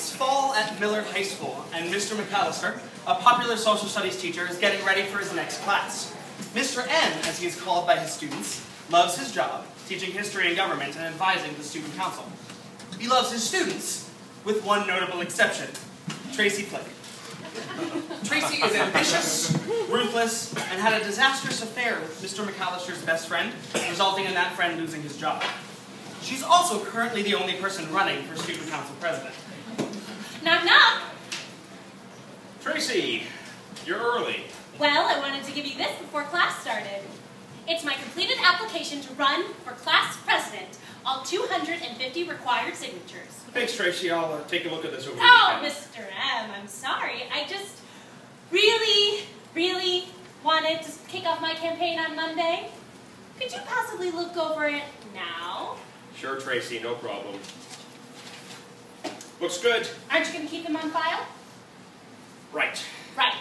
It's fall at Miller High School, and Mr. McAllister, a popular social studies teacher, is getting ready for his next class. Mr. M, as he is called by his students, loves his job, teaching history and government and advising the student council. He loves his students, with one notable exception, Tracy Flick. Tracy is ambitious, ruthless, and had a disastrous affair with Mr. McAllister's best friend, resulting in that friend losing his job. She's also currently the only person running for student council president. Knock, knock. Tracy, you're early. Well, I wanted to give you this before class started. It's my completed application to run for class president. All 250 required signatures. Thanks, Tracy. I'll take a look at this over the Oh, weekend. Mr. M, I'm sorry. I just really wanted to kick off my campaign on Monday. Could you possibly look over it now? Sure, Tracy, no problem. Looks good. Aren't you going to keep them on file? Right. Right.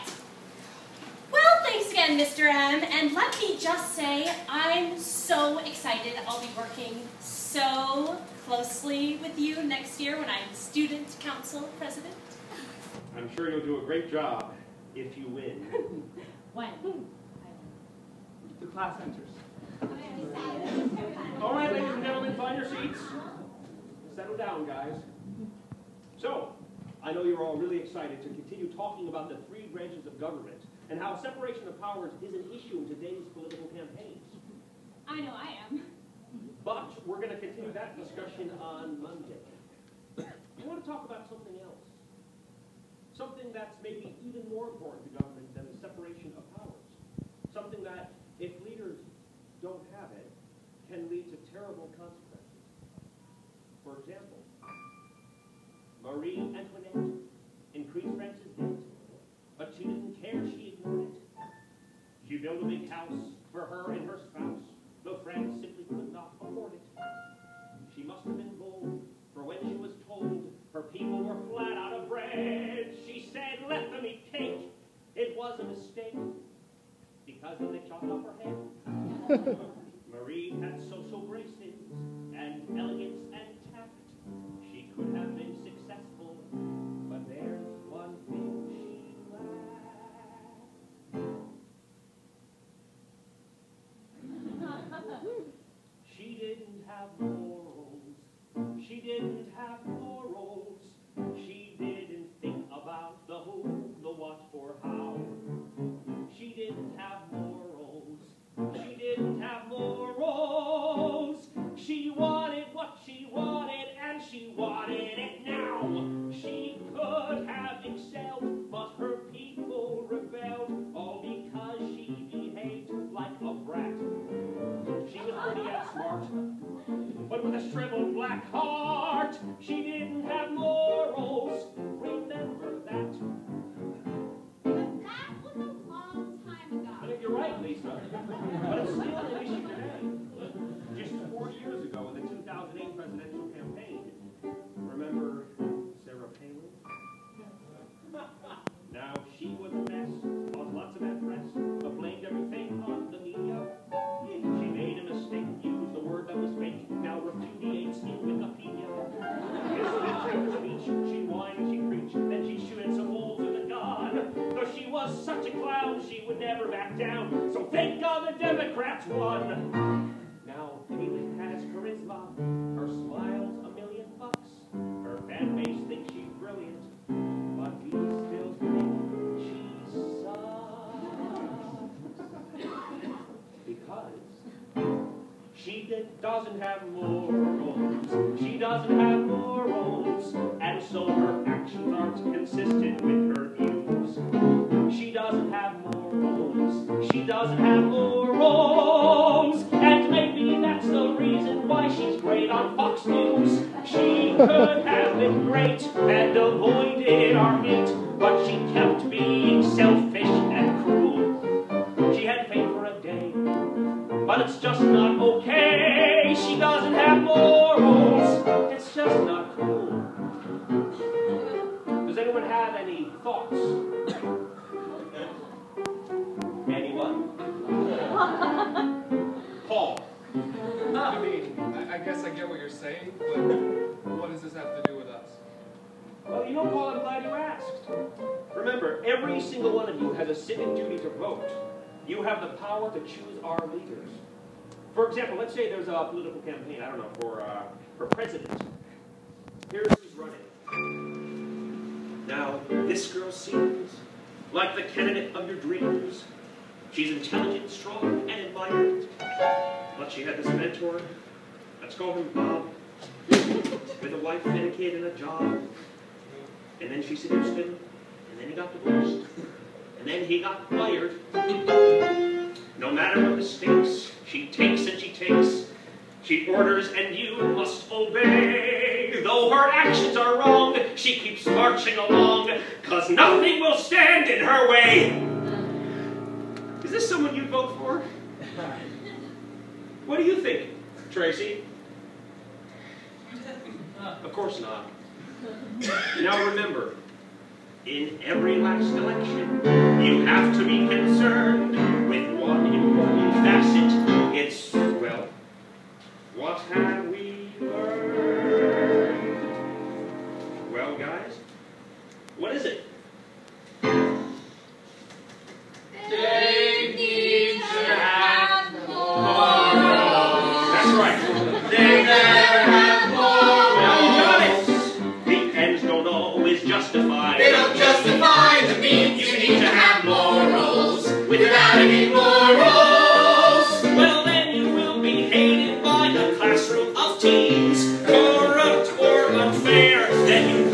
Well, thanks again, Mr. M, and let me just say I'm so excited I'll be working so closely with you next year when I'm student council president. I'm sure you'll do a great job if you win. When? The class enters. All right, ladies and gentlemen, find your seats. Settle down, guys. So, I know you're all really excited to continue talking about the three branches of government and how separation of powers is an issue in today's political campaigns. I know I am. But we're going to continue that discussion on Monday. I want to talk about something else. Something that's maybe even more important to government than the separation of powers. Something that, if leaders don't have it, can lead to terrible consequences. For example, Marie Antoinette increased France's debt, but she didn't care, she ignored it. She built a big house for her and her spouse, though France simply could not afford it. She must have been bold, for when she was told her people were flat out of bread, she said, "Let them eat cake." It was a mistake, because then they chopped off her head. Marie had social graces and elegance and tact. She could have been successful, but there's one thing she lacked. She didn't have morals. She didn't have morals. She didn't think about the who, the what, or how. She didn't have morals. She didn't have morals. She wanted what she wanted, and she wanted it now. She could have excelled, but her people rebelled, all because she behaved like a brat. She was pretty and smart, but with a shriveled black heart. She didn't have morals. Remember that. But that was a long time ago. I think you're right, Lisa. But it's still an issue today. Just 4 years ago in the 2008 presidential campaign, remember Sarah Payne? Now, she was a mess, caused lots of bad press, but blamed everything on the media. She made a mistake, used a word that was fake, now repudiates in Wikipedia. His speech after speech, she whined, she preached, then she shooted some holes with a gun. Though she was such a clown, she would never back down, so thank God the Democrats won. Now, Payne has charisma, her smile's $1,000,000. Her fan base thinks she's brilliant, but we still think she sucks. Because she doesn't have morals. She doesn't have morals, and so her actions aren't consistent with her views. She doesn't have morals. She doesn't have morals, and maybe that's the reason why she's great on Fox News. She could have been great and avoided our hate, but she kept being selfish and cruel. She had fame for a day, but it's just not okay. She doesn't have morals. It's just not cool. Does anyone have any thoughts? Anyone? Paul. I mean, I guess I get what you're saying, but what does this have to do with us? Well, you know Every single one of you has a civic duty to vote. You have the power to choose our leaders. For example, let's say there's a political campaign, I don't know, for president. Here's who's running. Now, this girl seems like the candidate of your dreams. She's intelligent, strong, and admired. But she had this mentor, let's call him Bob, with a wife and a kid and a job. And then she seduced him, and then he got divorced. And then he got fired. No matter what the stakes, she takes and she takes. She orders and you must obey. Though her actions are wrong, she keeps marching along, 'cause nothing will stand in her way. Is this someone you'd vote for? What do you think, Tracy? Of course not. Now remember, in every last election, you have to be concerned with one important facet. It's, well, what have we learned? Well, guys, what is it? They need to have morals. That's right. They never have morals. Well, you got it. The ends don't always justify. They don't justify the means. You need to have morals. Without any morals, Well, then you will be hated by a classroom of teens, corrupt or unfair. Then you